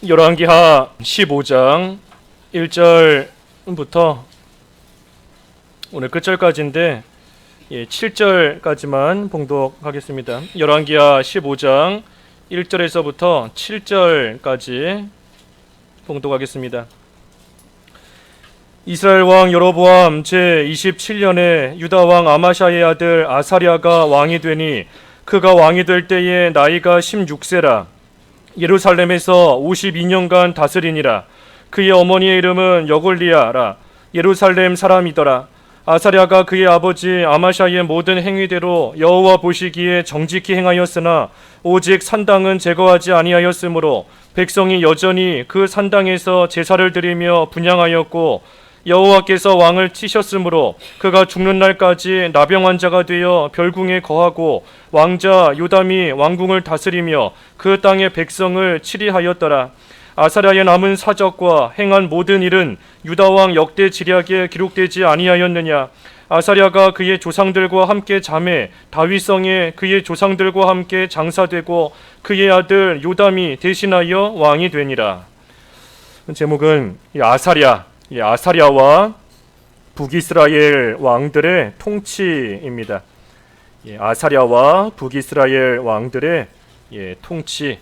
열왕기하 15장 1절부터 오늘 끝절까지인데 7절까지만 봉독하겠습니다. 열왕기하 15장 1절에서부터 7절까지 봉독하겠습니다. 이스라엘 왕 여로보암 제27년에 유다 왕 아마샤의 아들 아사랴가 왕이 되니 그가 왕이 될 때에 나이가 16세라. 예루살렘에서 52년간 다스리니라. 그의 어머니의 이름은 여골리아라. 예루살렘 사람이더라. 아사랴가 그의 아버지 아마샤의 모든 행위대로 여호와 보시기에 정직히 행하였으나 오직 산당은 제거하지 아니하였으므로 백성이 여전히 그 산당에서 제사를 드리며 분향하였고 여호와께서 왕을 치셨으므로 그가 죽는 날까지 나병환자가 되어 별궁에 거하고 왕자 요담이 왕궁을 다스리며 그 땅의 백성을 치리하였더라. 아사랴의 남은 사적과 행한 모든 일은 유다 왕 역대 지략에 기록되지 아니하였느냐. 아사랴가 그의 조상들과 함께 잠에 다윗성에 그의 조상들과 함께 장사되고 그의 아들 요담이 대신하여 왕이 되니라. 제목은 아사랴와 북이스라엘 왕들의 통치입니다. 아사랴와 북이스라엘 왕들의 통치.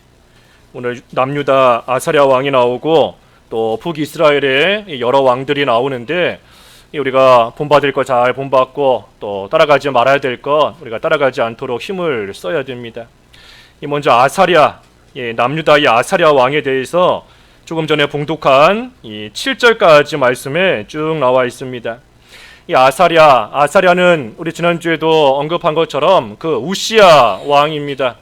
오늘 남유다 아사랴 왕이 나오고 또 북이스라엘의 여러 왕들이 나오는데 우리가 본받을 거 잘 본받고 또 따라가지 말아야 될 것 우리가 따라가지 않도록 힘을 써야 됩니다. 먼저 아사랴, 남유다의 아사랴 왕에 대해서 조금 전에 봉독한 이 7절까지 말씀에 쭉 나와 있습니다. 이 아사랴는 우리 지난주에도 언급한 것처럼 그 우시야 왕입니다.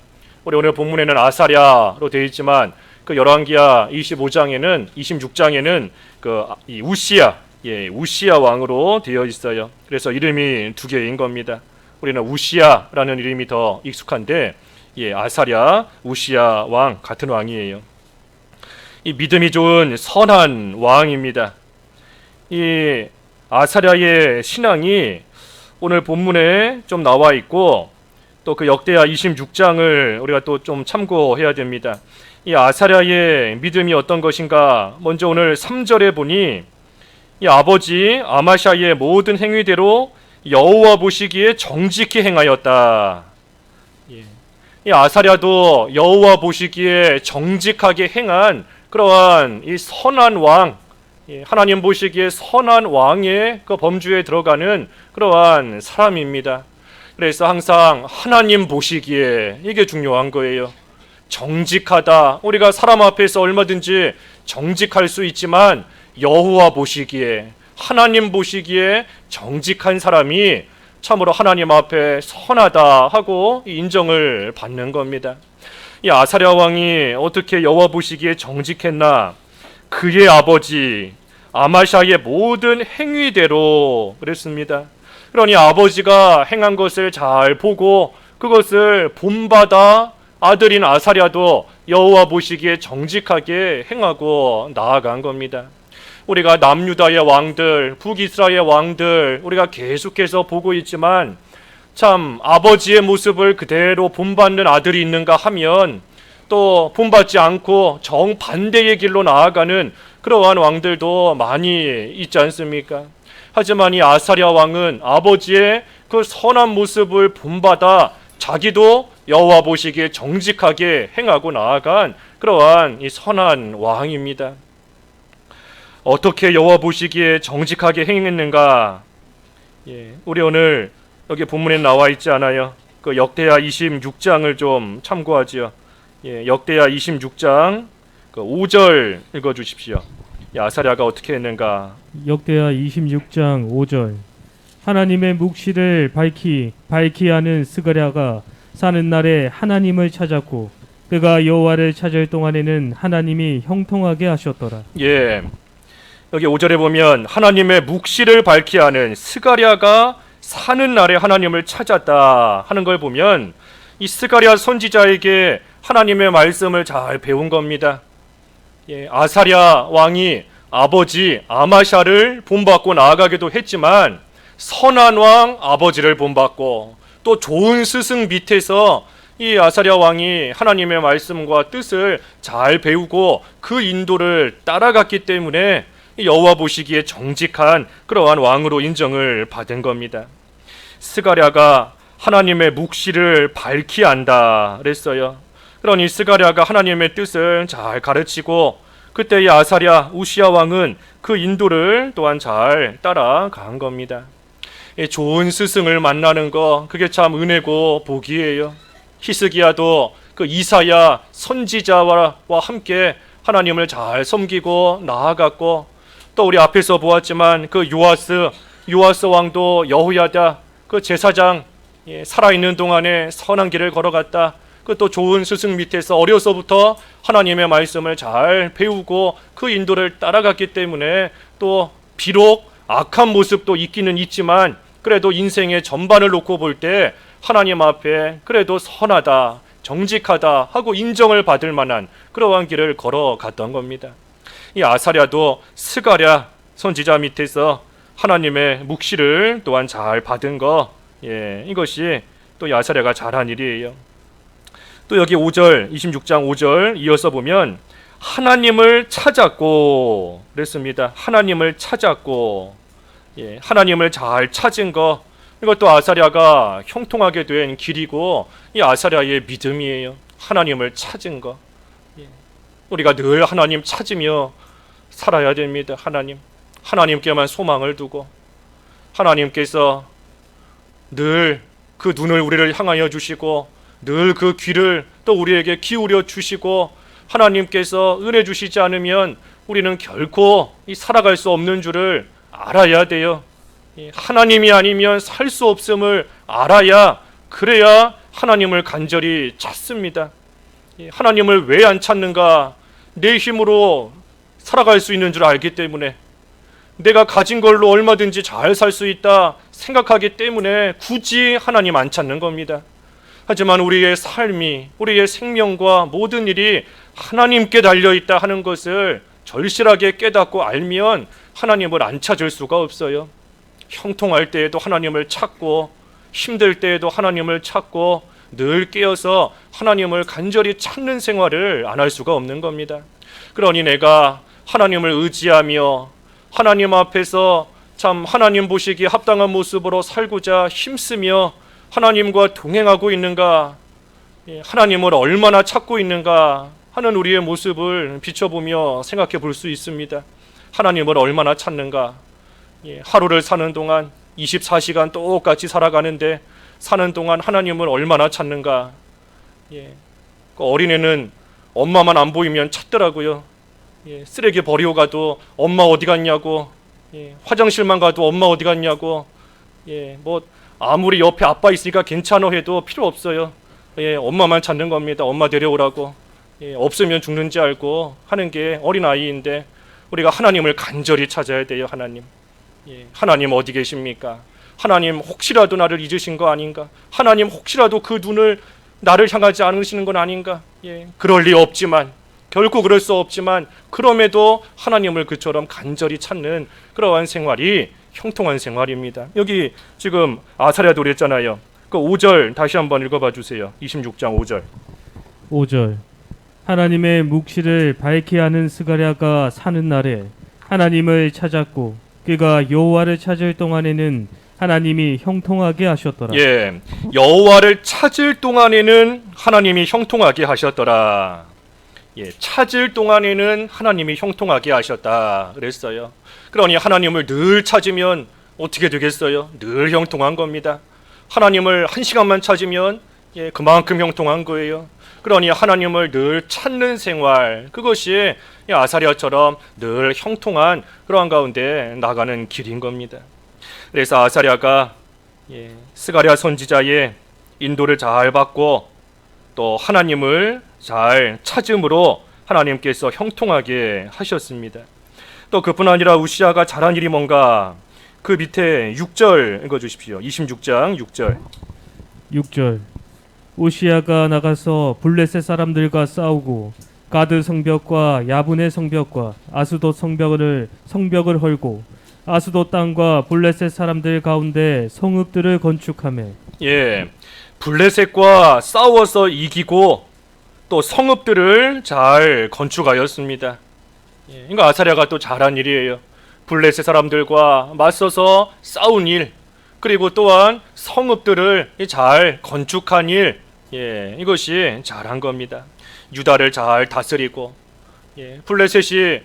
우리 오늘 본문에는 아사랴로 되어 있지만 그 열왕기하 26장에는 그 이 우시야 왕으로 되어 있어요. 그래서 이름이 두 개인 겁니다. 우리는 우시야라는 이름이 더 익숙한데 아사랴, 우시야 왕 같은 왕이에요. 이 믿음이 좋은 선한 왕입니다. 이 아사랴의 신앙이 오늘 본문에 좀 나와 있고 또 그 역대하 26장을 우리가 또 좀 참고해야 됩니다. 이 아사랴의 믿음이 어떤 것인가? 먼저 오늘 3절에 보니 이 아버지 아마샤의 모든 행위대로 여호와 보시기에 정직히 행하였다. 이 아사랴도 여호와 보시기에 정직하게 행한 그러한 이 선한 왕, 하나님 보시기에 선한 왕의 그 범주에 들어가는 그러한 사람입니다. 그래서 항상 하나님 보시기에 이게 중요한 거예요. 정직하다. 우리가 사람 앞에서 얼마든지 정직할 수 있지만 여호와 보시기에, 하나님 보시기에 정직한 사람이 참으로 하나님 앞에 선하다 하고 인정을 받는 겁니다. 이 아사랴 왕이 어떻게 여호와 보시기에 정직했나? 그의 아버지 아마샤의 모든 행위대로 그랬습니다. 그러니 아버지가 행한 것을 잘 보고 그것을 본받아 아들인 아사랴도 여호와 보시기에 정직하게 행하고 나아간 겁니다. 우리가 남유다의 왕들, 북이스라엘 왕들 우리가 계속해서 보고 있지만 참 아버지의 모습을 그대로 본받는 아들이 있는가 하면 또 본받지 않고 정반대의 길로 나아가는 그러한 왕들도 많이 있지 않습니까? 하지만 이 아사랴 왕은 아버지의 그 선한 모습을 본받아 자기도 여호와 보시기에 정직하게 행하고 나아간 그러한 이 선한 왕입니다. 어떻게 여호와 보시기에 정직하게 행했는가? 우리 오늘 여기 본문에 나와 있지 않아요? 그 역대하 26장을 좀 참고하지요. 역대하 26장 그 5절 읽어 주십시오. 아사랴가 어떻게 했는가? 역대하 26장 5절. 하나님의 묵시를 밝히 하는 스가랴가 사는 날에 하나님을 찾았고 그가 여호와를 찾을 동안에는 하나님이 형통하게 하셨더라. 여기 5절에 보면 하나님의 묵시를 밝히 하는 스가랴가 사는 날에 하나님을 찾았다 하는 걸 보면 이 스가랴 선지자에게 하나님의 말씀을 잘 배운 겁니다. 아사랴 왕이 아버지 아마샤를 본받고 나아가기도 했지만 선한 왕 아버지를 본받고 또 좋은 스승 밑에서 이 이 아사랴 왕이 하나님의 말씀과 뜻을 잘 배우고 그 인도를 따라갔기 때문에 여호와 보시기에 정직한 그러한 왕으로 인정을 받은 겁니다. 스가랴가 하나님의 묵시를 밝히 안다 그랬어요. 그러니 스가랴가 하나님의 뜻을 잘 가르치고 그때 이 아사랴 우시야 왕은 그 인도를 또한 잘 따라간 겁니다. 좋은 스승을 만나는 거 그게 참 은혜고 복이에요. 히스기야도 그 이사야 선지자와 함께 하나님을 잘 섬기고 나아갔고, 또 우리 앞에서 보았지만 그 요아스 왕도 여호야다 그 제사장 살아있는 동안에 선한 길을 걸어갔다. 그 또 좋은 스승 밑에서 어려서부터 하나님의 말씀을 잘 배우고 그 인도를 따라갔기 때문에 또 비록 악한 모습도 있기는 있지만 그래도 인생의 전반을 놓고 볼 때 하나님 앞에 그래도 선하다, 정직하다 하고 인정을 받을 만한 그러한 길을 걸어갔던 겁니다. 이 아사랴도 스가랴 선지자 밑에서 하나님의 묵시를 또한 잘 받은 거, 이것이 또 이 아사랴가 잘한 일이에요. 또 여기 5절 26장 5절 이어서 보면 하나님을 찾았고 그랬습니다. 하나님을 찾았고, 하나님을 잘 찾은 거, 이것도 아사랴가 형통하게 된 길이고 이 아사랴의 믿음이에요. 하나님을 찾은 거. 우리가 늘 하나님 찾으며 살아야 됩니다. 하나님께만 소망을 두고 하나님께서 늘 그 눈을 우리를 향하여 주시고 늘 그 귀를 또 우리에게 기울여 주시고 하나님께서 은혜 주시지 않으면 우리는 결코 살아갈 수 없는 줄을 알아야 돼요. 하나님이 아니면 살 수 없음을 알아야, 그래야 하나님을 간절히 찾습니다. 하나님을 왜 안 찾는가? 내 힘으로 살아갈 수 있는 줄 알기 때문에, 내가 가진 걸로 얼마든지 잘 살 수 있다 생각하기 때문에 굳이 하나님 안 찾는 겁니다. 하지만 우리의 삶이, 우리의 생명과 모든 일이 하나님께 달려있다 하는 것을 절실하게 깨닫고 알면 하나님을 안 찾을 수가 없어요. 형통할 때에도 하나님을 찾고 힘들 때에도 하나님을 찾고 늘 깨어서 하나님을 간절히 찾는 생활을 안 할 수가 없는 겁니다. 그러니 내가 하나님을 의지하며 하나님 앞에서 참 하나님 보시기에 합당한 모습으로 살고자 힘쓰며 하나님과 동행하고 있는가, 하나님을 얼마나 찾고 있는가 하는 우리의 모습을 비춰보며 생각해 볼 수 있습니다. 하나님을 얼마나 찾는가. 하루를 사는 동안 24시간 똑같이 살아가는데 사는 동안 하나님을 얼마나 찾는가. 그 어린애는 엄마만 안 보이면 찾더라고요. 쓰레기 버리고 가도 엄마 어디 갔냐고, 화장실만 가도 엄마 어디 갔냐고, 뭐 아무리 옆에 아빠 있으니까 괜찮아 해도 필요 없어요. 엄마만 찾는 겁니다. 엄마 데려오라고. 없으면 죽는지 알고 하는 게 어린아이인데 우리가 하나님을 간절히 찾아야 돼요. 하나님 어디 계십니까? 하나님 혹시라도 나를 잊으신 거 아닌가? 하나님 혹시라도 그 눈을 나를 향하지 않으시는 건 아닌가? 그럴 리 없지만, 결코 그럴 수 없지만 그럼에도 하나님을 그처럼 간절히 찾는 그러한 생활이 형통한 생활입니다. 여기 지금 아사랴도 그랬잖아요. 그 5절 다시 한번 읽어봐 주세요. 26장 5절. 5절 하나님의 묵시를 밝히 아는 스가랴가 사는 날에 하나님을 찾았고 그가 여호와를 찾을 동안에는 하나님이 형통하게 하셨더라. 여호와를 찾을 동안에는 하나님이 형통하게 하셨더라. 찾을 동안에는 하나님이 형통하게 하셨다 그랬어요. 그러니 하나님을 늘 찾으면 어떻게 되겠어요? 늘 형통한 겁니다. 하나님을 1시간만 찾으면 그만큼 형통한 거예요. 그러니 하나님을 늘 찾는 생활, 그것이 아사랴처럼 늘 형통한 그러한 가운데 나가는 길인 겁니다. 그래서 아사랴가 스가랴 선지자의 인도를 잘 받고 또 하나님을 잘 찾음으로 하나님께서 형통하게 하셨습니다. 또 그뿐 아니라 우시야가 잘한 일이 뭔가, 그 밑에 6절 읽어주십시오. 26장 6절. 6절 우시야가 나가서 블레셋 사람들과 싸우고 가드 성벽과 야분의 성벽과 아스돗 성벽을 헐고 아스돗 땅과 블레셋 사람들 가운데 성읍들을 건축하며. 블레셋과 싸워서 이기고 또 성읍들을 잘 건축하였습니다. 이거 아사랴가 또 잘한 일이에요. 블레셋 사람들과 맞서서 싸운 일, 그리고 또한 성읍들을 잘 건축한 일, 이것이 잘한 겁니다. 유다를 잘 다스리고, 블레셋이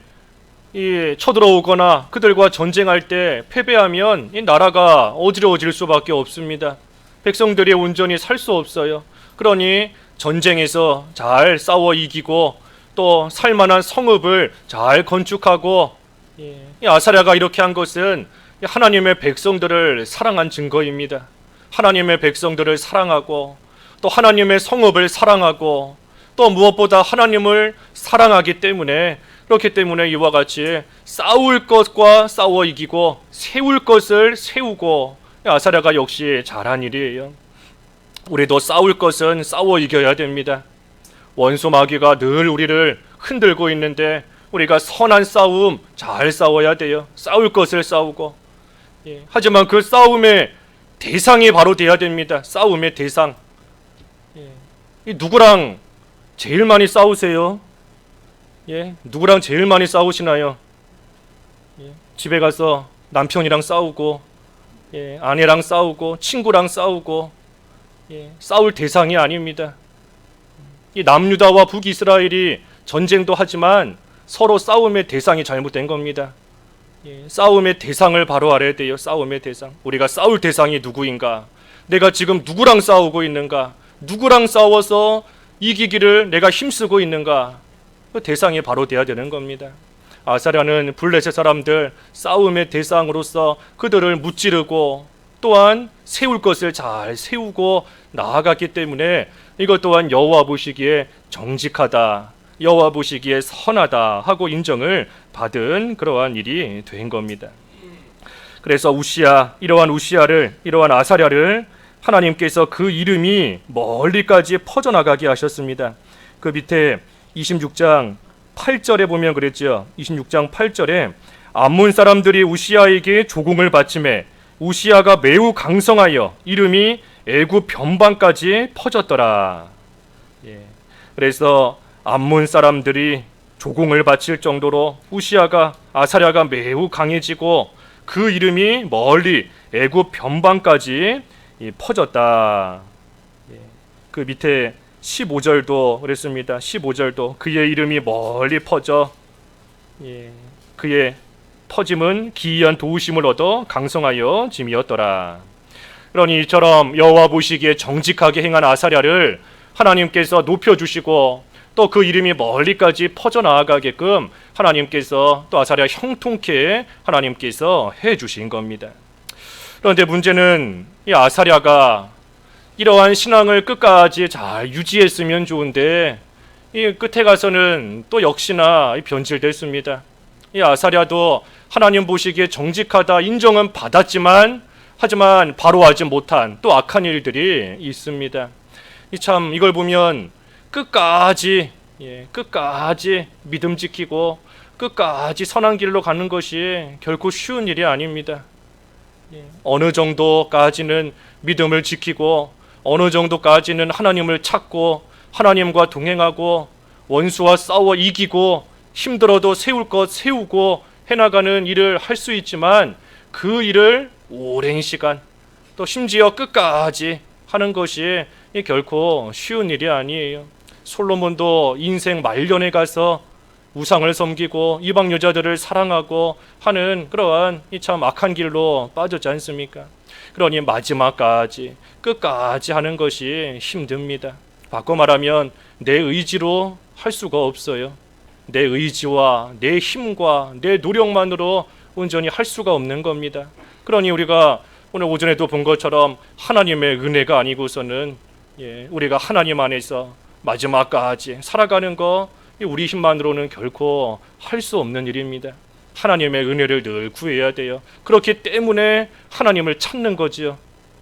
쳐들어오거나 그들과 전쟁할 때 패배하면 이 나라가 어지러워질 수밖에 없습니다. 백성들이 온전히 살 수 없어요. 그러니 전쟁에서 잘 싸워 이기고 또 살만한 성읍을 잘 건축하고, 이 아사랴가 이렇게 한 것은 하나님의 백성들을 사랑한 증거입니다. 하나님의 백성들을 사랑하고 또 하나님의 성읍을 사랑하고 또 무엇보다 하나님을 사랑하기 때문에, 그렇기 때문에 이와 같이 싸울 것과 싸워 이기고 세울 것을 세우고, 아사랴가 역시 잘한 일이에요. 우리도 싸울 것은 싸워 이겨야 됩니다. 원수 마귀가 늘 우리를 흔들고 있는데 우리가 선한 싸움 잘 싸워야 돼요. 싸울 것을 싸우고, 하지만 그 싸움의 대상이 바로 돼야 됩니다. 싸움의 대상. 누구랑 제일 많이 싸우세요? 누구랑 제일 많이 싸우시나요? 집에 가서 남편이랑 싸우고, 아내랑 싸우고, 친구랑 싸우고, 싸울 대상이 아닙니다. 이 남유다와 북이스라엘이 전쟁도 하지만 서로 싸움의 대상이 잘못된 겁니다. 싸움의 대상을 바로 알아야 돼요. 싸움의 대상. 우리가 싸울 대상이 누구인가? 내가 지금 누구랑 싸우고 있는가? 누구랑 싸워서 이기기를 내가 힘쓰고 있는가? 그 대상이 바로 돼야 되는 겁니다. 아사랴는 블레셋 사람들 싸움의 대상으로서 그들을 무찌르고 또한 세울 것을 잘 세우고 나아갔기 때문에 이것 또한 여호와 보시기에 정직하다, 여호와 보시기에 선하다 하고 인정을 받은 그러한 일이 된 겁니다. 그래서 이러한 우시야를, 이러한 아사랴를 하나님께서 그 이름이 멀리까지 퍼져나가게 하셨습니다. 그 밑에 26장 8절에 보면 그랬죠. 26장 8절에 암몬 사람들이 우시야에게 조공을 바치매 우시야가 매우 강성하여 이름이 애굽 변방까지 퍼졌더라. 그래서 암몬 사람들이 조공을 바칠 정도로 아사랴가 매우 강해지고 그 이름이 멀리 애굽 변방까지 퍼졌다. 그 밑에 15절도 그랬습니다. 15절도 그의 이름이 멀리 퍼져 그의 터짐은 기이한 도우심을 얻어 강성하여 짐이었더라. 그러니 이처럼 여호와 보시기에 정직하게 행한 아사랴를 하나님께서 높여주시고 또 그 이름이 멀리까지 퍼져나가게끔 하나님께서 또 아사랴 형통케 하나님께서 해주신 겁니다. 그런데 문제는 이 아사랴가 이러한 신앙을 끝까지 잘 유지했으면 좋은데 이 끝에 가서는 또 역시나 변질됐습니다. 이 아사랴도 하나님 보시기에 정직하다 인정은 받았지만 하지만 바로 하지 못한 또 악한 일들이 있습니다. 참 이걸 보면 끝까지 믿음 지키고 끝까지 선한 길로 가는 것이 결코 쉬운 일이 아닙니다. 어느 정도까지는 믿음을 지키고 어느 정도까지는 하나님을 찾고 하나님과 동행하고 원수와 싸워 이기고 힘들어도 세울 것 세우고 해나가는 일을 할 수 있지만 그 일을 오랜 시간 또 심지어 끝까지 하는 것이 결코 쉬운 일이 아니에요. 솔로몬도 인생 말년에 가서 우상을 섬기고 이방 여자들을 사랑하고 하는 그러한 참 악한 길로 빠졌지 않습니까? 그러니 마지막까지 끝까지 하는 것이 힘듭니다. 바꿔 말하면 내 의지로 할 수가 없어요. 내 의지와 내 힘과 내 노력만으로 온전히 할 수가 없는 겁니다. 그러니 우리가 오늘 오전에도 본 것처럼 하나님의 은혜가 아니고서는 우리가 하나님 안에서 마지막까지 살아가는 거 우리 힘만으로는 결코 할 수 없는 일입니다. 하나님의 은혜를 늘 구해야 돼요. 그렇기 때문에 하나님을 찾는 거지요.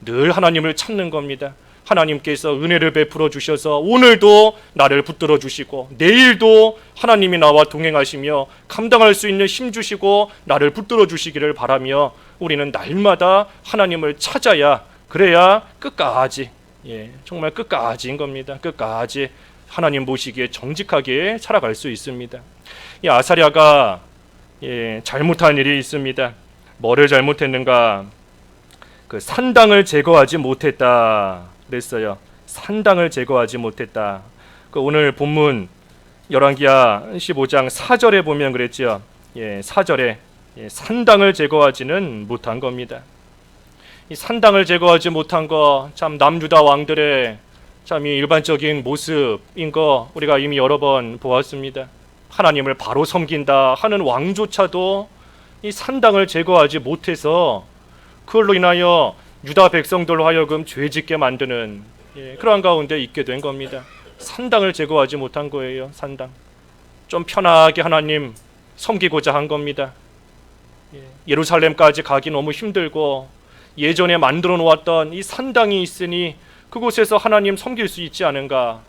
늘 하나님을 찾는 겁니다. 하나님께서 은혜를 베풀어 주셔서 오늘도 나를 붙들어 주시고 내일도 하나님이 나와 동행하시며 감당할 수 있는 힘 주시고 나를 붙들어 주시기를 바라며 우리는 날마다 하나님을 찾아야 그래야 끝까지 정말 끝까지인 겁니다. 끝까지 하나님 보시기에 정직하게 살아갈 수 있습니다. 이 아사랴가 잘못한 일이 있습니다. 뭐를 잘못했는가? 그 산당을 제거하지 못했다 그랬어요. 산당을 제거하지 못했다. 그 오늘 본문 열왕기하 15장 4절에 보면 그랬죠. 4절에 산당을 제거하지는 못한 겁니다. 이 산당을 제거하지 못한 거 참 남유다 왕들의 참 이 일반적인 모습인 거 우리가 이미 여러 번 보았습니다. 하나님을 바로 섬긴다 하는 왕조차도 이 산당을 제거하지 못해서 그걸로 인하여 유다 백성들로 하여금 죄짓게 만드는 그러한 가운데 있게 된 겁니다. 산당을 제거하지 못한 거예요. 산당. 좀 편하게 하나님 섬기고자 한 겁니다. 예루살렘까지 가기 너무 힘들고 예전에 만들어 놓았던 이 산당이 있으니 그곳에서 하나님 섬길 수 있지 않은가.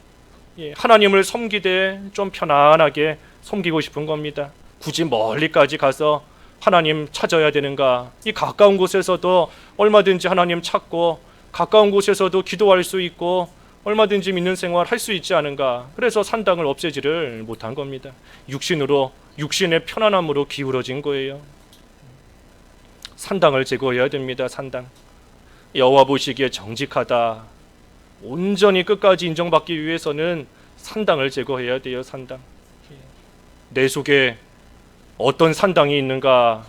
하나님을 섬기되 좀 편안하게 섬기고 싶은 겁니다. 굳이 멀리까지 가서 하나님 찾아야 되는가. 이 가까운 곳에서도 얼마든지 하나님 찾고 가까운 곳에서도 기도할 수 있고 얼마든지 믿는 생활 할 수 있지 않은가. 그래서 산당을 없애지를 못한 겁니다. 육신의 편안함으로 기울어진 거예요. 산당을 제거해야 됩니다. 산당. 여호와 보시기에 정직하다. 온전히 끝까지 인정받기 위해서는 산당을 제거해야 돼요. 산당. 내 속에 어떤 산당이 있는가?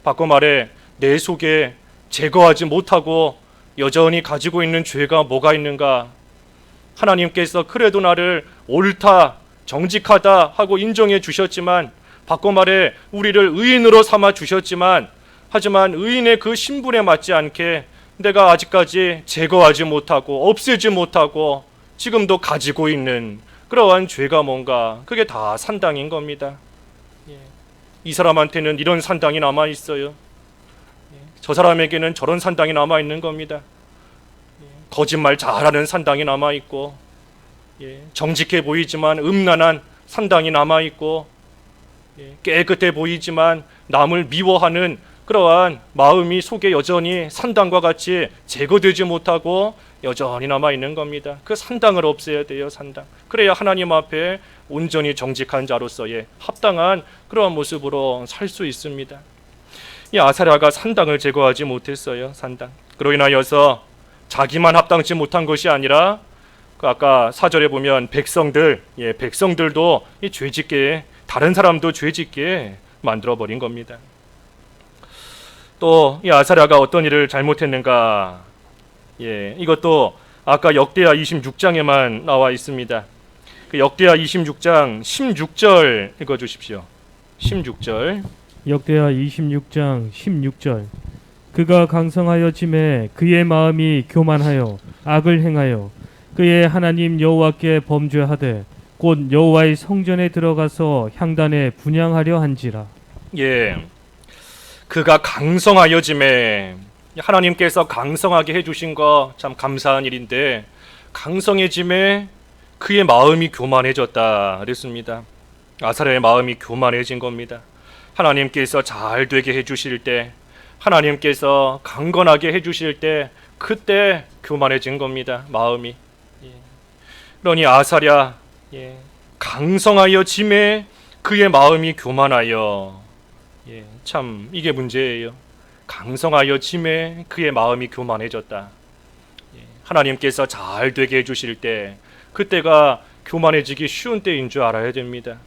바꿔 말해 내 속에 제거하지 못하고 여전히 가지고 있는 죄가 뭐가 있는가? 하나님께서 그래도 나를 옳다, 정직하다 하고 인정해 주셨지만 바꿔 말해 우리를 의인으로 삼아 주셨지만 하지만 의인의 그 신분에 맞지 않게 내가 아직까지 제거하지 못하고 없애지 못하고 지금도 가지고 있는 그러한 죄가 뭔가? 그게 다 산당인 겁니다. 이 사람한테는 이런 산당이 남아 있어요. 저 사람에게는 저런 산당이 남아 있는 겁니다. 거짓말 잘하는 산당이 남아 있고, 정직해 보이지만 음란한 산당이 남아 있고, 깨끗해 보이지만 남을 미워하는 그러한 마음이 속에 여전히 산당과 같이 제거되지 못하고 여전히 남아 있는 겁니다. 그 산당을 없애야 돼요. 산당. 그래야 하나님 앞에 온전히 정직한 자로서의 합당한 그러한 모습으로 살 수 있습니다. 이 아사랴가 산당을 제거하지 못했어요. 산당. 그로 인하여서 자기만 합당치 못한 것이 아니라 그 아까 4절에 보면 백성들도 이 죄짓게 다른 사람도 죄짓게 만들어 버린 겁니다. 또 이 아사랴가 어떤 일을 잘못했는가? 이것도 아까 역대하 26장에만 나와 있습니다. 그 역대하 26장 16절 읽어 주십시오. 16절. 역대하 26장 16절. 그가 강성하여 짐에 그의 마음이 교만하여 악을 행하여 그의 하나님 여호와께 범죄하되 곧 여호와의 성전에 들어가서 향단에 분향하려 한지라. 그가 강성하여 짐에 하나님께서 강성하게 해주신 거 참 감사한 일인데 강성해짐에 그의 마음이 교만해졌다 그랬습니다. 아사랴의 마음이 교만해진 겁니다. 하나님께서 잘 되게 해주실 때 하나님께서 강건하게 해주실 때 그때 교만해진 겁니다. 마음이. 그러니 아사랴 강성하여 짐에 그의 마음이 교만하여 참 이게 문제예요. 강성하여 짐에 그의 마음이 교만해졌다. 하나님께서 잘 되게 해주실 때 그때가 교만해지기 쉬운 때인 줄 알아야 됩니다.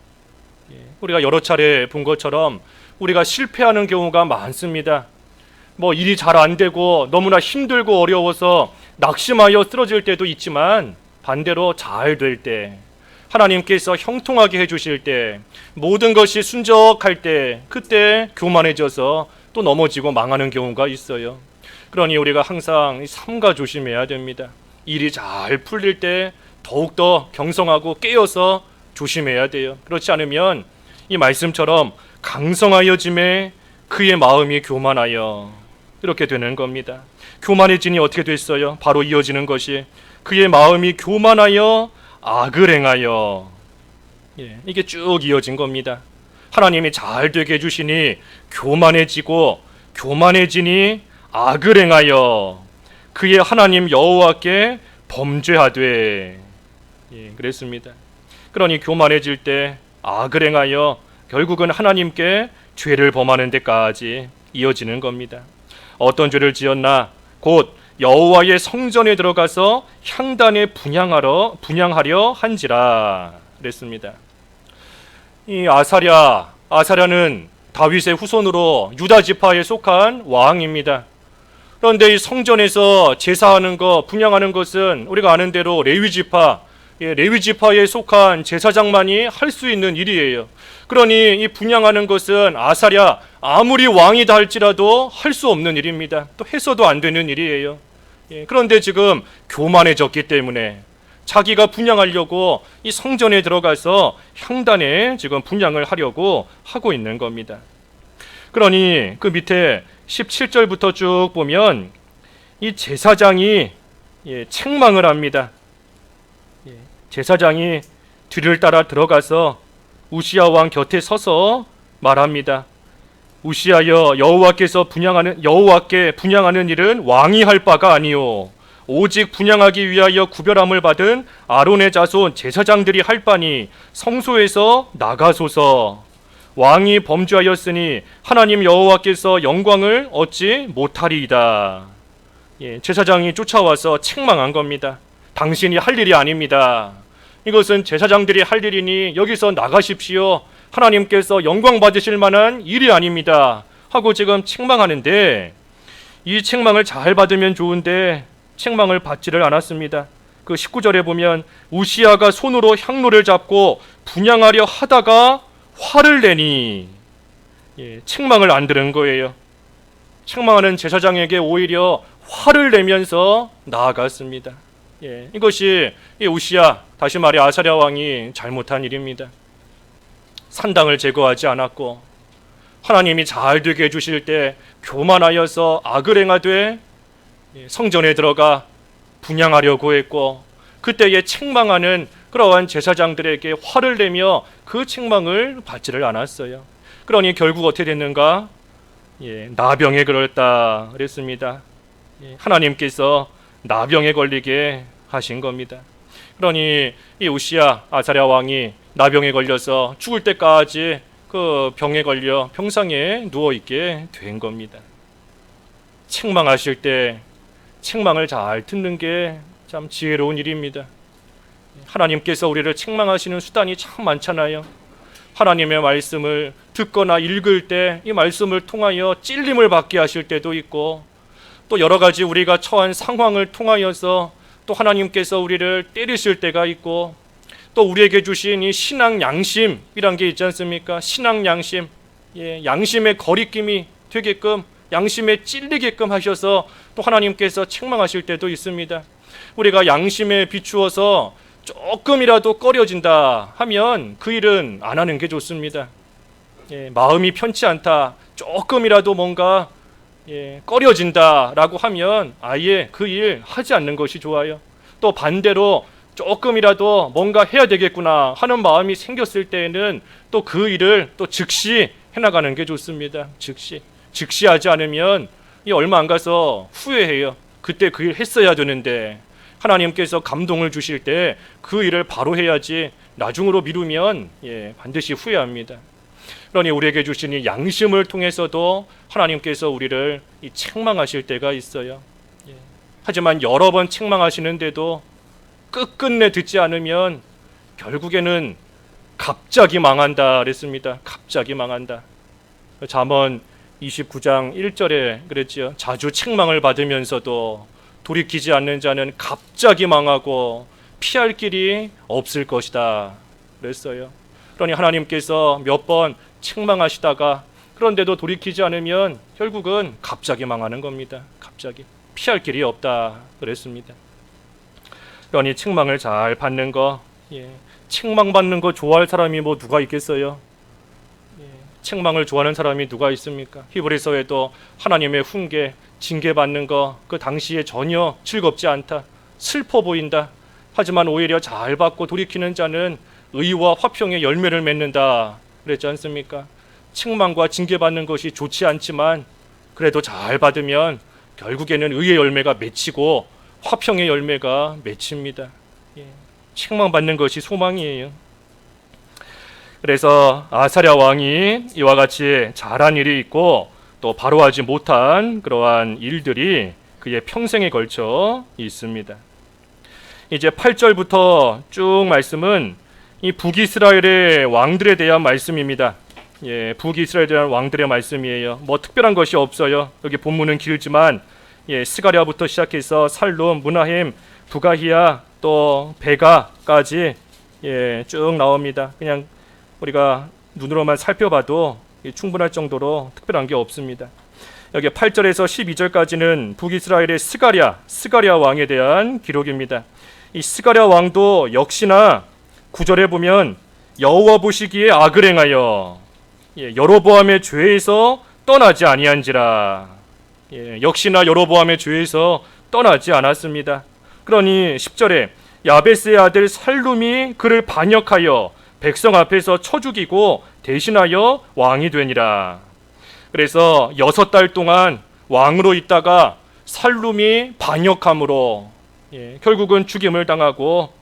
우리가 여러 차례 본 것처럼 우리가 실패하는 경우가 많습니다. 뭐 일이 잘 안 되고 너무나 힘들고 어려워서 낙심하여 쓰러질 때도 있지만 반대로 잘 될 때 하나님께서 형통하게 해주실 때 모든 것이 순적할 때 그때 교만해져서 또 넘어지고 망하는 경우가 있어요. 그러니 우리가 항상 삼가 조심해야 됩니다. 일이 잘 풀릴 때 더욱더 경성하고 깨어서 조심해야 돼요. 그렇지 않으면 이 말씀처럼 강성하여 짐에 그의 마음이 교만하여 이렇게 되는 겁니다. 교만해지니 어떻게 됐어요? 바로 이어지는 것이 그의 마음이 교만하여 악을 행하여 이게 쭉 이어진 겁니다. 하나님이 잘 되게 해주시니 교만해지고 교만해지니 악을 행하여 그의 하나님 여호와께 범죄하되 그랬습니다. 그러니 교만해질 때 악을 행하여 결국은 하나님께 죄를 범하는 데까지 이어지는 겁니다. 어떤 죄를 지었나? 곧 여호와의 성전에 들어가서 향단에 분향하려 한지라 그랬습니다. 이 아사랴는 다윗의 후손으로 유다 지파에 속한 왕입니다. 그런데 이 성전에서 제사하는 것, 분향하는 것은 우리가 아는 대로 레위 지파에 속한 제사장만이 할 수 있는 일이에요. 그러니 이 분향하는 것은 아사랴 아무리 왕이다 할지라도 할 수 없는 일입니다. 또 해서도 안 되는 일이에요. 그런데 지금 교만해졌기 때문에 자기가 분향하려고 이 성전에 들어가서 향단에 지금 분향을 하려고 하고 있는 겁니다. 그러니 그 밑에 17절부터 쭉 보면 이 제사장이 책망을 합니다. 제사장이 뒤를 따라 들어가서 우시야 왕 곁에 서서 말합니다. 우시하여 여호와께 분향하는 일은 왕이 할 바가 아니요 오직 분향하기 위하여 구별함을 받은 아론의 자손 제사장들이 할 바니 성소에서 나가소서. 왕이 범죄하였으니 하나님 여호와께서 영광을 얻지 못하리이다. 제사장이 쫓아와서 책망한 겁니다. 당신이 할 일이 아닙니다. 이것은 제사장들이 할 일이니 여기서 나가십시오. 하나님께서 영광 받으실 만한 일이 아닙니다. 하고 지금 책망하는데 이 책망을 잘 받으면 좋은데 책망을 받지를 않았습니다. 그 19절에 보면 우시야가 손으로 향로를 잡고 분향하려 하다가 화를 내니 책망을 안 들은 거예요. 책망하는 제사장에게 오히려 화를 내면서 나아갔습니다. 이것이 우시야, 다시 말해 아사랴 왕이 잘못한 일입니다. 산당을 제거하지 않았고 하나님이 잘 되게 해주실 때 교만하여서 악을 행하되 성전에 들어가 분향하려고 했고 그때에 책망하는 그러한 제사장들에게 화를 내며 그 책망을 받지를 않았어요. 그러니 결국 어떻게 됐는가? 나병에 걸렸다 그랬습니다. 하나님께서 나병에 걸리게 하신 겁니다. 그러니 이 우시야 아사랴 왕이 나병에 걸려서 죽을 때까지 그 병에 걸려 병상에 누워 있게 된 겁니다. 책망하실 때 책망을 잘 듣는 게 참 지혜로운 일입니다. 하나님께서 우리를 책망하시는 수단이 참 많잖아요. 하나님의 말씀을 듣거나 읽을 때 이 말씀을 통하여 찔림을 받게 하실 때도 있고 또 여러 가지 우리가 처한 상황을 통하여서 또 하나님께서 우리를 때리실 때가 있고 또 우리에게 주신 이 신앙 양심이란 게 있지 않습니까? 신앙 양심, 양심의 거리낌이 되게끔 양심에 찔리게끔 하셔서 또 하나님께서 책망하실 때도 있습니다. 우리가 양심에 비추어서 조금이라도 꺼려진다 하면 그 일은 안 하는 게 좋습니다. 마음이 편치 않다, 조금이라도 뭔가 꺼려진다라고 하면 아예 그 일 하지 않는 것이 좋아요. 또 반대로 조금이라도 뭔가 해야 되겠구나 하는 마음이 생겼을 때에는 또 그 일을 또 즉시 해나가는 게 좋습니다. 즉시 하지 않으면 얼마 안 가서 후회해요. 그때 그 일 했어야 되는데 하나님께서 감동을 주실 때 그 일을 바로 해야지 나중으로 미루면 반드시 후회합니다. 그러니 우리에게 주신 이 양심을 통해서도 하나님께서 우리를 책망하실 때가 있어요. 하지만 여러 번 책망하시는데도 끝끝내 듣지 않으면 결국에는 갑자기 망한다 그랬습니다. 갑자기 망한다. 잠언 29장 1절에 그랬지요. 자주 책망을 받으면서도 돌이키지 않는 자는 갑자기 망하고 피할 길이 없을 것이다 그랬어요. 그러니 하나님께서 몇 번 책망하시다가 그런데도 돌이키지 않으면 결국은 갑자기 망하는 겁니다. 갑자기 피할 길이 없다 그랬습니다. 그러니 책망을 잘 받는 거, 책망받는 거 좋아할 사람이 뭐 누가 있겠어요? 책망을 좋아하는 사람이 누가 있습니까? 히브리서에도 하나님의 훈계, 징계받는 거 그 당시에 전혀 즐겁지 않다, 슬퍼 보인다. 하지만 오히려 잘 받고 돌이키는 자는 의와 화평의 열매를 맺는다 그랬지 않습니까? 책망과 징계받는 것이 좋지 않지만 그래도 잘 받으면 결국에는 의의 열매가 맺히고 화평의 열매가 맺힙니다. 예, 책망받는 것이 소망이에요. 그래서 아사랴 왕이 이와 같이 잘한 일이 있고 또 바로 하지 못한 그러한 일들이 그의 평생에 걸쳐 있습니다. 이제 8절부터 쭉 말씀은 이 북이스라엘의 왕들에 대한 말씀입니다. 예, 북이스라엘에 대한 왕들의 말씀이에요. 뭐 특별한 것이 없어요. 여기 본문은 길지만 예, 스가랴부터 시작해서 살룸, 므나헴, 부가히야, 또 베가까지 예, 쭉 나옵니다. 그냥 우리가 눈으로만 살펴봐도 충분할 정도로 특별한 게 없습니다. 여기 8절에서 12절까지는 북이스라엘의 스가랴 왕에 대한 기록입니다. 이 스가랴 왕도 역시나 9절에 보면 여호와 보시기에 악을 행하여 여로보암의 죄에서 떠나지 아니한지라. 역시나 여로보암의 죄에서 떠나지 않았습니다. 그러니 10절에 야베스의 아들 살룸이 그를 반역하여 백성 앞에서 쳐 죽이고 대신하여 왕이 되니라. 그래서 6달 동안 왕으로 있다가 살룸이 반역함으로 결국은 죽임을 당하고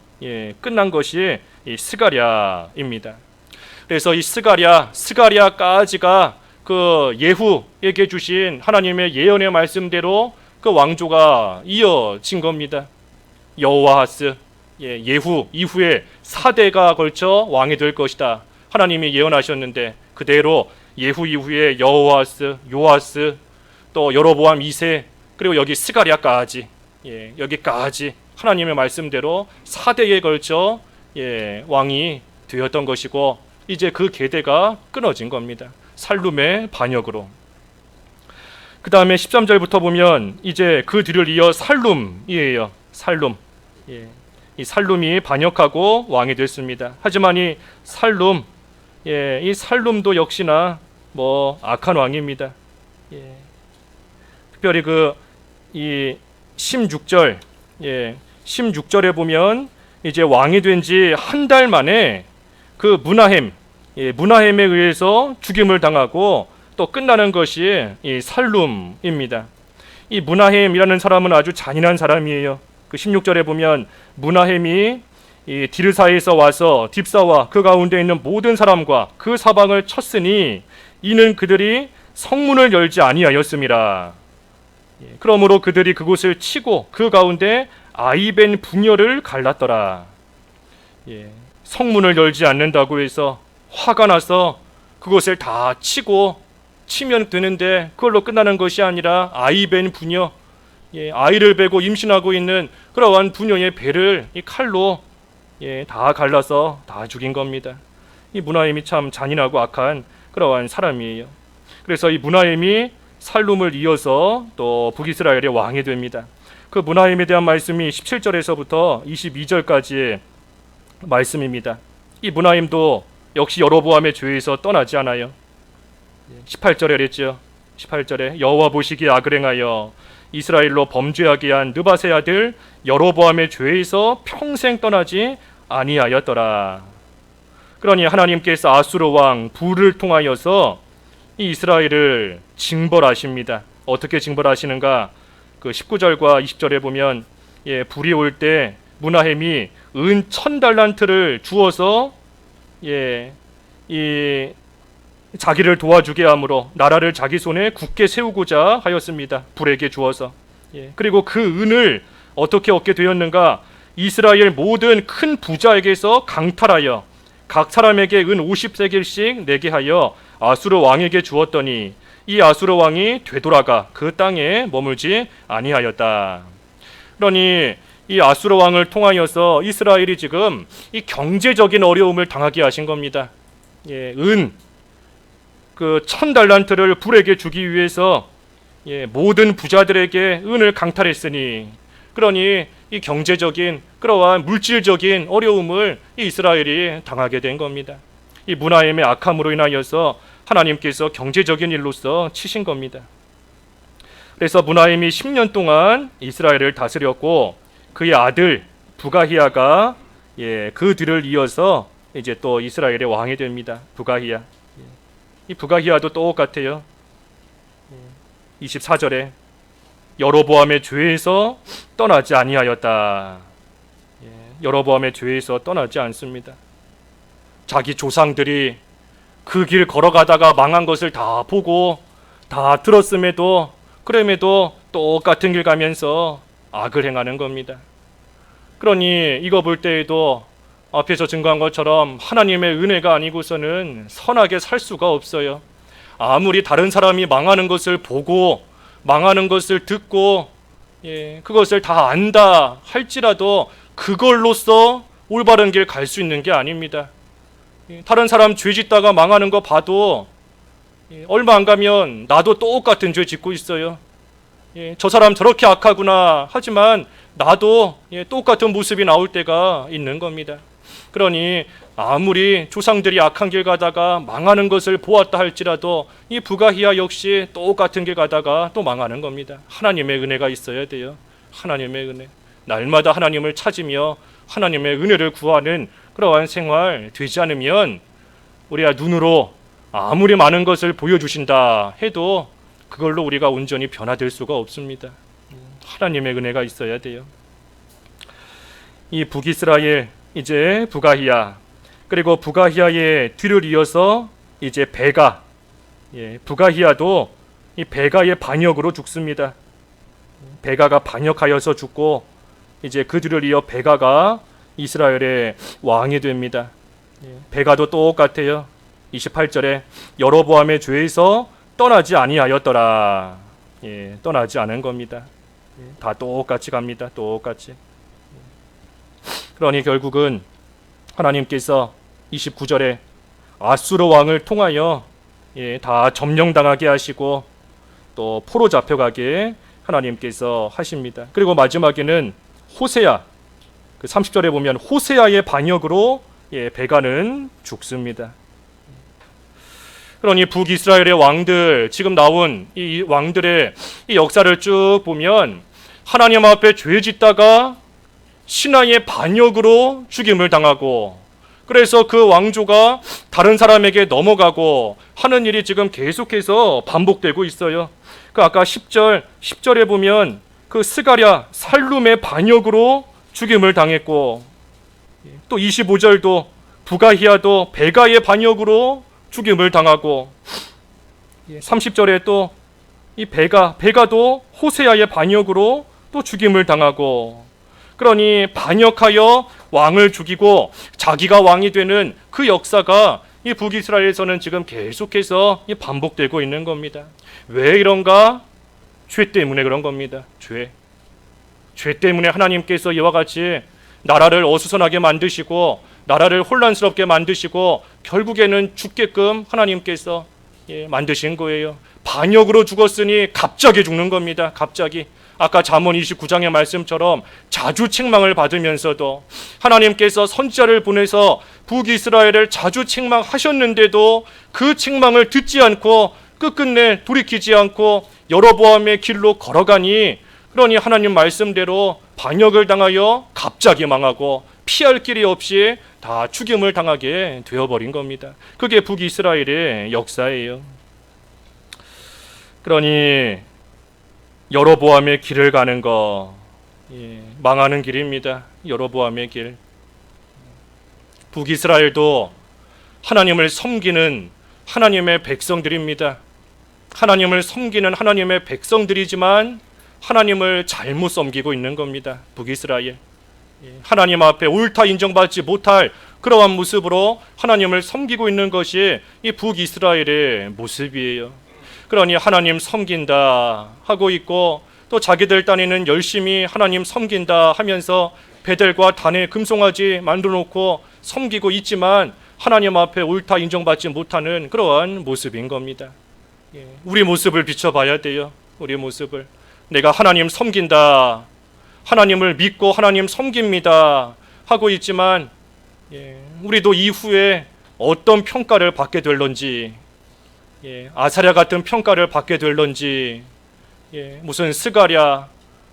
끝난 것이 이 스가랴입니다. 그래서 이 스가랴까지가 그 예후에게 주신 하나님의 예언의 말씀대로 그 왕조가 이어진 겁니다. 여호아하스 예후 이후에 4대가 걸쳐 왕이 될 것이다. 하나님이 예언하셨는데 그대로 예후 이후에 여호아스, 요아스, 또 여로보암 2세, 그리고 여기 스가랴까지 여기까지 하나님의 말씀대로 4대에 걸쳐 왕이 되었던 것이고 이제 그 계대가 끊어진 겁니다. 살룸의 반역으로. 그 다음에 13절부터 보면 이제 그 뒤를 이어 살룸이에요. 살룸. 이 살룸이 반역하고 왕이 됐습니다. 하지만 이 살룸도 역시나 뭐 악한 왕입니다. 특별히 이 16절, 16절에 보면 이제 왕이 된 지 한 달 만에 그 므나헴에 의해서 죽임을 당하고 또 끝나는 것이 이 살룸입니다. 이 므나헴이라는 사람은 아주 잔인한 사람이에요. 그 16절에 보면 므나헴이 이 디르사에서 와서 딥사와 그 가운데 있는 모든 사람과 그 사방을 쳤으니 이는 그들이 성문을 열지 아니하였음이라. 그러므로 그들이 그곳을 치고 그 가운데 아이벤 붕열을 갈랐더라. 성문을 열지 않는다고 해서 화가 나서 그곳을 다 치면 되는데 그걸로 끝나는 것이 아니라 아이벤 부녀, 아이를 베고 임신하고 있는 그러한 부녀의 배를 이 칼로 다 갈라서 다 죽인 겁니다. 이 므나헴이 참 잔인하고 악한 그러한 사람이에요. 그래서 이 므나헴이 살룸을 이어서 또 북이스라엘의 왕이 됩니다. 그 므나헴에 대한 말씀이 17절에서부터 22절까지의 말씀입니다. 이 므나헴도 역시 여로보암의 죄에서 떠나지 않아요. 18절에 그랬죠. 18절에 여호와 보시기에 악을 행하여 이스라엘로 범죄하게 한 느밧의 아들 여로보암의 죄에서 평생 떠나지 아니하였더라. 그러니 하나님께서 아수르 왕 불을 통하여서 이 이스라엘을 징벌하십니다. 어떻게 징벌하시는가? 그 19절과 20절에 보면 불이 올 때 므나헴이 은 1000달란트를 주어서 이 자기를 도와주게 함으로 나라를 자기 손에 굳게 세우고자 하였습니다. 불에게 주어서. 그리고 그 은을 어떻게 얻게 되었는가? 이스라엘 모든 큰 부자에게서 강탈하여 각 사람에게 은 50세겔씩 내게 하여 아수르 왕에게 주었더니 이 아수르 왕이 되돌아가 그 땅에 머물지 아니하였다. 그러니 이 아수르 왕을 통하여서 이스라엘이 지금 이 경제적인 어려움을 당하게 하신 겁니다. 은 그 1000달란트를 불에게 주기 위해서 모든 부자들에게 은을 강탈했으니 그러니 이 경제적인 그러한 물질적인 어려움을 이 이스라엘이 당하게 된 겁니다. 이 므나헴의 악함으로 인하여서 하나님께서 경제적인 일로서 치신 겁니다. 그래서 므나헴이 10년 동안 이스라엘을 다스렸고 그의 아들 부가히야가 그 뒤를 이어서 이제 또 이스라엘의 왕이 됩니다. 부가히야. 이 부가히야도 똑같아요. 24절에 여로보암의 죄에서 떠나지 아니하였다. 여로보암의 죄에서 떠나지 않습니다. 자기 조상들이 그 길 걸어가다가 망한 것을 다 보고 다 들었음에도 그럼에도 똑같은 길 가면서 악을 행하는 겁니다. 그러니 이거 볼 때에도 앞에서 증거한 것처럼 하나님의 은혜가 아니고서는 선하게 살 수가 없어요. 아무리 다른 사람이 망하는 것을 보고 망하는 것을 듣고 그것을 다 안다 할지라도 그걸로써 올바른 길 갈 수 있는 게 아닙니다. 다른 사람 죄 짓다가 망하는 거 봐도 얼마 안 가면 나도 똑같은 죄 짓고 있어요. 저 사람 저렇게 악하구나 하지만 나도 똑같은 모습이 나올 때가 있는 겁니다. 그러니 아무리 조상들이 악한 길 가다가 망하는 것을 보았다 할지라도 이 부가히야 역시 똑같은 길 가다가 또 망하는 겁니다. 하나님의 은혜가 있어야 돼요. 하나님의 은혜. 날마다 하나님을 찾으며 하나님의 은혜를 구하는 그러한 생활 되지 않으면 우리가 눈으로 아무리 많은 것을 보여주신다 해도 그걸로 우리가 온전히 변화될 수가 없습니다. 하나님의 은혜가 있어야 돼요. 이 북이스라엘 이제 부가히야, 그리고 부가히야의 뒤를 이어서 이제 베가, 부가히야도 이 베가의 반역으로 죽습니다. 베가가 반역하여서 죽고 이제 그 뒤를 이어 베가가 이스라엘의 왕이 됩니다. 베가도 똑같아요. 28절에 여로보암의 죄에서 떠나지 아니하였더라. 떠나지 않은 겁니다. 다 똑같이 갑니다. 똑같이. 그러니 결국은 하나님께서 29절에 아수르 왕을 통하여 다 점령당하게 하시고 또 포로 잡혀가게 하나님께서 하십니다. 그리고 마지막에는 호세아, 그 30절에 보면 호세아의 반역으로 베가는 죽습니다. 그러니 북이스라엘의 왕들, 지금 나온 이 왕들의 이 역사를 쭉 보면 하나님 앞에 죄 짓다가 신하의 반역으로 죽임을 당하고, 그래서 그 왕조가 다른 사람에게 넘어가고 하는 일이 지금 계속해서 반복되고 있어요. 그 아까 10절에 보면 그 스가랴 살룸의 반역으로 죽임을 당했고, 또 25절도 부가히야도 베가의 반역으로 죽임을 당하고, 30절에 또 이 베가도 호세아의 반역으로 또 죽임을 당하고, 그러니 반역하여 왕을 죽이고 자기가 왕이 되는 그 역사가 이 북이스라엘에서는 지금 계속해서 반복되고 있는 겁니다. 왜 이런가? 죄 때문에 그런 겁니다. 죄 때문에 하나님께서 이와 같이 나라를 어수선하게 만드시고 나라를 혼란스럽게 만드시고 결국에는 죽게끔 하나님께서 만드신 거예요. 반역으로 죽었으니 갑자기 죽는 겁니다. 갑자기. 아까 잠언 29장의 말씀처럼 자주 책망을 받으면서도 하나님께서 선지자를 보내서 북이스라엘을 자주 책망하셨는데도 그 책망을 듣지 않고 끝끝내 돌이키지 않고 여로보암의 길로 걸어가니, 그러니 하나님 말씀대로 반역을 당하여 갑자기 망하고 피할 길이 없이 다 죽임을 당하게 되어버린 겁니다. 그게 북이스라엘의 역사예요. 그러니 여로보암의 길을 가는 거 망하는 길입니다. 여로보암의 길. 북이스라엘도 하나님을 섬기는 하나님의 백성들입니다. 하나님을 섬기는 하나님의 백성들이지만 하나님을 잘못 섬기고 있는 겁니다. 북이스라엘. 하나님 앞에 옳다 인정받지 못할 그러한 모습으로 하나님을 섬기고 있는 것이 이 북이스라엘의 모습이에요. 그러니 하나님 섬긴다 하고 있고, 또 자기들 딴에는 열심히 하나님 섬긴다 하면서 베델과 단에 금송아지 만들어 놓고 섬기고 있지만 하나님 앞에 옳다 인정받지 못하는 그러한 모습인 겁니다. 우리 모습을 비춰봐야 돼요. 우리 모습을. 내가 하나님 섬긴다, 하나님을 믿고 하나님 섬깁니다 하고 있지만 우리도 이후에 어떤 평가를 받게 될런지, 아사랴 같은 평가를 받게 될런지, 무슨 스가랴,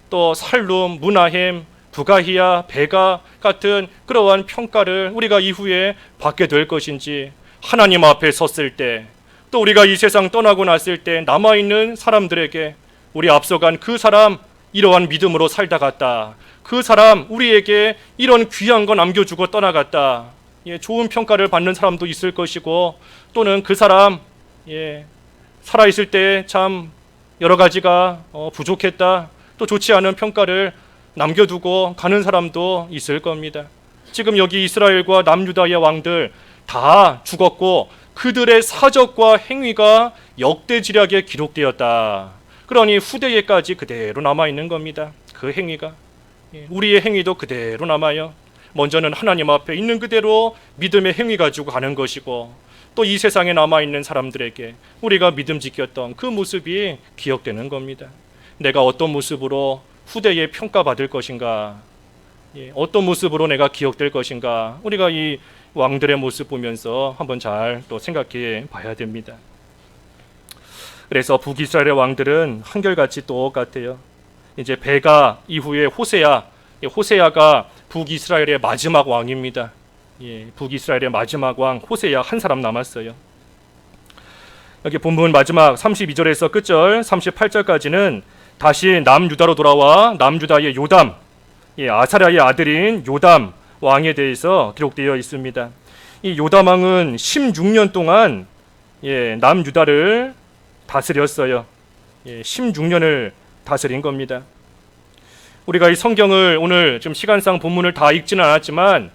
또 살룸, 무나헴, 부가히야, 베가 같은 그러한 평가를 우리가 이후에 받게 될 것인지, 하나님 앞에 섰을 때, 또 우리가 이 세상 떠나고 났을 때 남아있는 사람들에게 우리 앞서간 그 사람 이러한 믿음으로 살다 갔다. 그 사람 우리에게 이런 귀한 거 남겨주고 떠나갔다. 좋은 평가를 받는 사람도 있을 것이고, 또는 그 사람 살아있을 때 참 여러 가지가 부족했다, 또 좋지 않은 평가를 남겨두고 가는 사람도 있을 겁니다. 지금 여기 이스라엘과 남유다의 왕들 다 죽었고 그들의 사적과 행위가 역대지략에 기록되었다. 그러니 후대에까지 그대로 남아있는 겁니다. 그 행위가. 우리의 행위도 그대로 남아요. 먼저는 하나님 앞에 있는 그대로 믿음의 행위 가지고 가는 것이고, 또 이 세상에 남아있는 사람들에게 우리가 믿음 지켰던 그 모습이 기억되는 겁니다. 내가 어떤 모습으로 후대에 평가받을 것인가, 어떤 모습으로 내가 기억될 것인가, 우리가 이 왕들의 모습 보면서 한번 잘 또 생각해 봐야 됩니다. 그래서 북이스라엘의 왕들은 한결같이 똑같아요. 이제 베가 이후에 호세야가 북이스라엘의 마지막 왕입니다. 북이스라엘의 마지막 왕 호세야 한 사람 남았어요. 여기 본문 마지막 32절에서 끝절 38절까지는 다시 남유다로 돌아와 남유다의 요담, 아사랴의 아들인 요담 왕에 대해서 기록되어 있습니다. 이 요담 왕은 16년 동안 남유다를 다스렸어요. 16년을 다스린 겁니다. 우리가 이 성경을 오늘 좀 시간상 본문을 다 읽지는 않았지만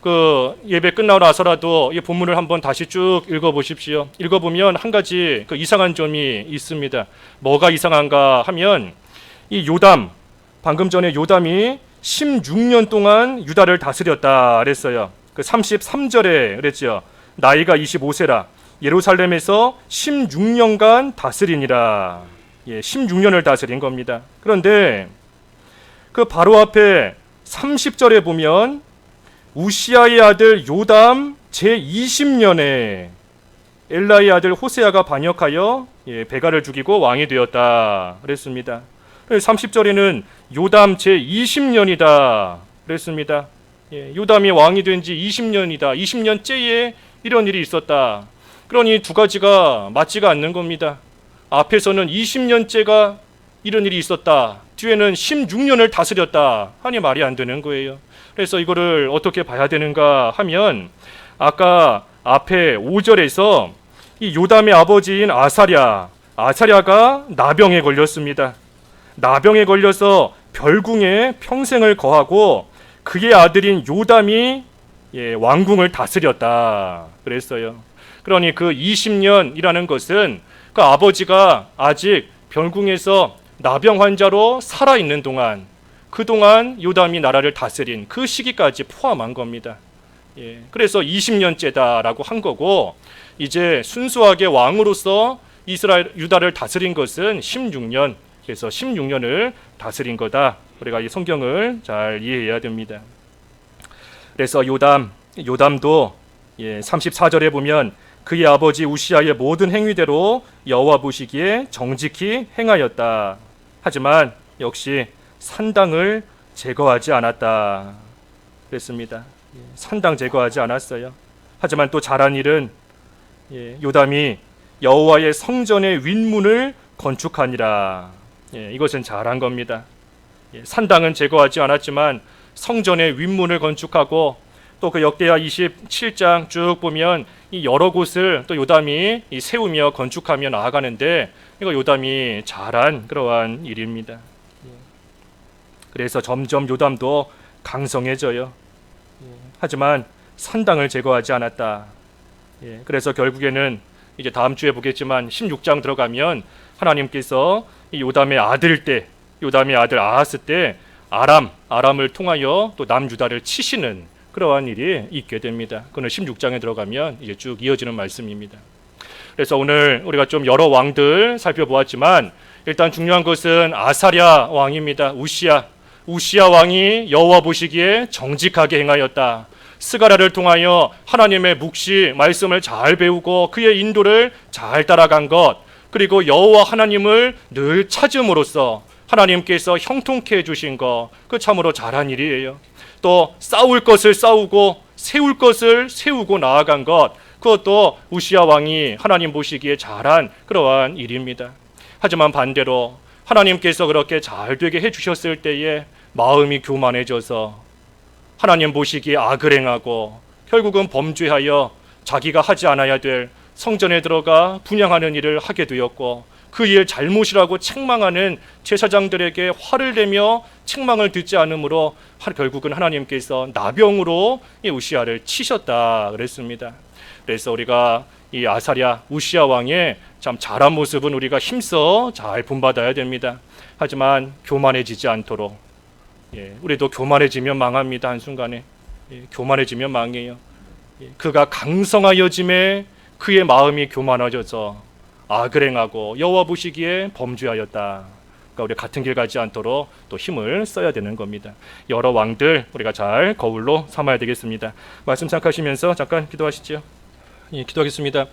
그 예배 끝나고 나서라도 이 본문을 한번 다시 쭉 읽어보십시오. 읽어보면 한 가지 그 이상한 점이 있습니다. 뭐가 이상한가 하면 이 요담, 방금 전에 요담이 16년 동안 유다를 다스렸다 그랬어요. 그 33절에 그랬죠. 나이가 25세라 예루살렘에서 16년간 다스리니라. 16년을 다스린 겁니다. 그런데 그 바로 앞에 30절에 보면 우시아의 아들 요담 제20년에 엘라의 아들 호세아가 반역하여 베가를 죽이고 왕이 되었다 그랬습니다. 30절에는 요담 제20년이다 그랬습니다. 요담이 왕이 된 지 20년이다. 20년째에 이런 일이 있었다. 그러니 두 가지가 맞지가 않는 겁니다. 앞에서는 20년째가 이런 일이 있었다. 뒤에는 16년을 다스렸다. 하니 말이 안 되는 거예요. 그래서 이거를 어떻게 봐야 되는가 하면 아까 앞에 5절에서 이 요담의 아버지인 아사랴가 나병에 걸렸습니다. 나병에 걸려서 별궁에 평생을 거하고 그의 아들인 요담이 왕궁을 다스렸다 그랬어요. 그러니 그 20년이라는 것은 그 아버지가 아직 별궁에서 나병 환자로 살아있는 동안, 그동안 요담이 나라를 다스린 그 시기까지 포함한 겁니다. 그래서 20년째다라고 한 거고, 이제 순수하게 왕으로서 유다를 다스린 것은 16년, 그래서 16년을 다스린 거다. 우리가 이 성경을 잘 이해해야 됩니다. 그래서 요담도 34절에 보면 그의 아버지 우시아의 모든 행위대로 여호와 보시기에 정직히 행하였다. 하지만 역시 산당을 제거하지 않았다 그랬습니다. 산당 제거하지 않았어요. 하지만 또 잘한 일은 요담이 여호와의 성전의 윗문을 건축하니라. 이것은 잘한 겁니다. 산당은 제거하지 않았지만 성전의 윗문을 건축하고, 또 그 역대하 27장 쭉 보면 이 여러 곳을 또 요담이 세우며 건축하며 나아가는데, 이거 요담이 잘한 그러한 일입니다. 그래서 점점 요담도 강성해져요. 하지만 산당을 제거하지 않았다. 그래서 결국에는 이제 다음 주에 보겠지만 16장 들어가면 하나님께서 이 요담의 아들 아하스 때 아람을 통하여 또 남유다를 치시는 그러한 일이 있게 됩니다. 그는 16장에 들어가면 이제 쭉 이어지는 말씀입니다. 그래서 오늘 우리가 좀 여러 왕들 살펴보았지만 일단 중요한 것은 아사랴 왕입니다. 우시야 왕이 여호와 보시기에 정직하게 행하였다. 스가랴를 통하여 하나님의 묵시 말씀을 잘 배우고 그의 인도를 잘 따라간 것, 그리고 여호와 하나님을 늘 찾음으로써 하나님께서 형통케 해주신 것, 그 참으로 잘한 일이에요. 또 싸울 것을 싸우고 세울 것을 세우고 나아간 것, 그것도 우시야 왕이 하나님 보시기에 잘한 그러한 일입니다. 하지만 반대로 하나님께서 그렇게 잘 되게 해주셨을 때에 마음이 교만해져서 하나님 보시기에 악을 행하고 결국은 범죄하여 자기가 하지 않아야 될 성전에 들어가 분향하는 일을 하게 되었고, 그 일 잘못이라고 책망하는 제사장들에게 화를 내며 책망을 듣지 않으므로 결국은 하나님께서 나병으로 이 우시아를 치셨다 그랬습니다. 그래서 우리가 이 아사랴 우시아 왕의 참 잘한 모습은 우리가 힘써 잘 본받아야 됩니다. 하지만 교만해지지 않도록, 우리도 교만해지면 망합니다. 한순간에 교만해지면 망해요. 그가 강성하여짐에 그의 마음이 교만해져서 악을 행하고 여호와 보시기에 범죄하였다. 그러니까 우리 같은 길 가지 않도록 또 힘을 써야 되는 겁니다. 여러 왕들 우리가 잘 거울로 삼아야 되겠습니다. 말씀 생각하시면서 잠깐 기도하시죠. 기도하겠습니다.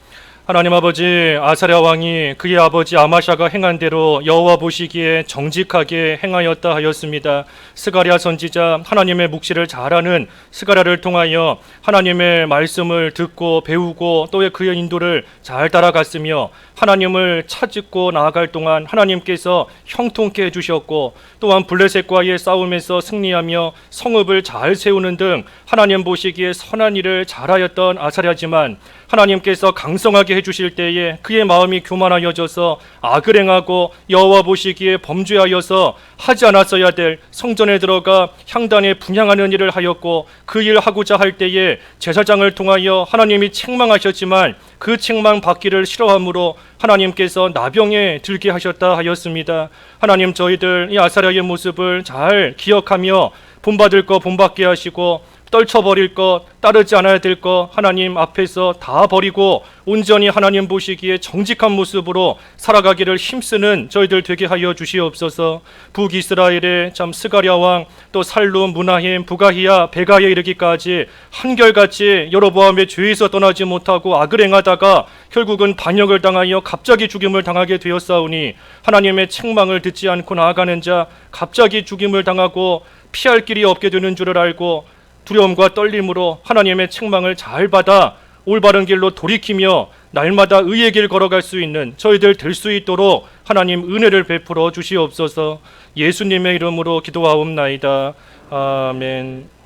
하나님 아버지, 아사랴 왕이 그의 아버지 아마샤가 행한 대로 여호와 보시기에 정직하게 행하였다 하였습니다. 스가랴 선지자, 하나님의 묵시를 잘하는 스가랴를 통하여 하나님의 말씀을 듣고 배우고 또 그의 인도를 잘 따라갔으며 하나님을 찾고 나아갈 동안 하나님께서 형통케 해주셨고, 또한 블레셋과의 싸움에서 승리하며 성읍을 잘 세우는 등 하나님 보시기에 선한 일을 잘하였던 아사랴지만 하나님께서 강성하게 해주실 때에 그의 마음이 교만하여져서 악을 행하고 여호와 보시기에 범죄하여서 하지 않았어야 될 성전에 들어가 향단에 분향하는 일을 하였고, 그 일을 하고자 할 때에 제사장을 통하여 하나님이 책망하셨지만 그 책망 받기를 싫어함으로 하나님께서 나병에 들게 하셨다 하였습니다. 하나님, 저희들 이 아사랴의 모습을 잘 기억하며 본받을 거 본받게 하시고 떨쳐버릴 것, 따르지 않아야 될 것 하나님 앞에서 다 버리고 온전히 하나님 보시기에 정직한 모습으로 살아가기를 힘쓰는 저희들 되게 하여 주시옵소서. 북이스라엘의 참 스가랴 왕, 또 살룸, 무나힘, 부가히야, 베가에 이르기까지 한결같이 여로보암의 죄에서 떠나지 못하고 악을 행하다가 결국은 반역을 당하여 갑자기 죽임을 당하게 되었사오니, 하나님의 책망을 듣지 않고 나아가는 자 갑자기 죽임을 당하고 피할 길이 없게 되는 줄을 알고 두려움과 떨림으로 하나님의 책망을 잘 받아 올바른 길로 돌이키며 날마다 의의 길 걸어갈 수 있는 저희들 될 수 있도록 하나님 은혜를 베풀어 주시옵소서. 예수님의 이름으로 기도하옵나이다. 아멘.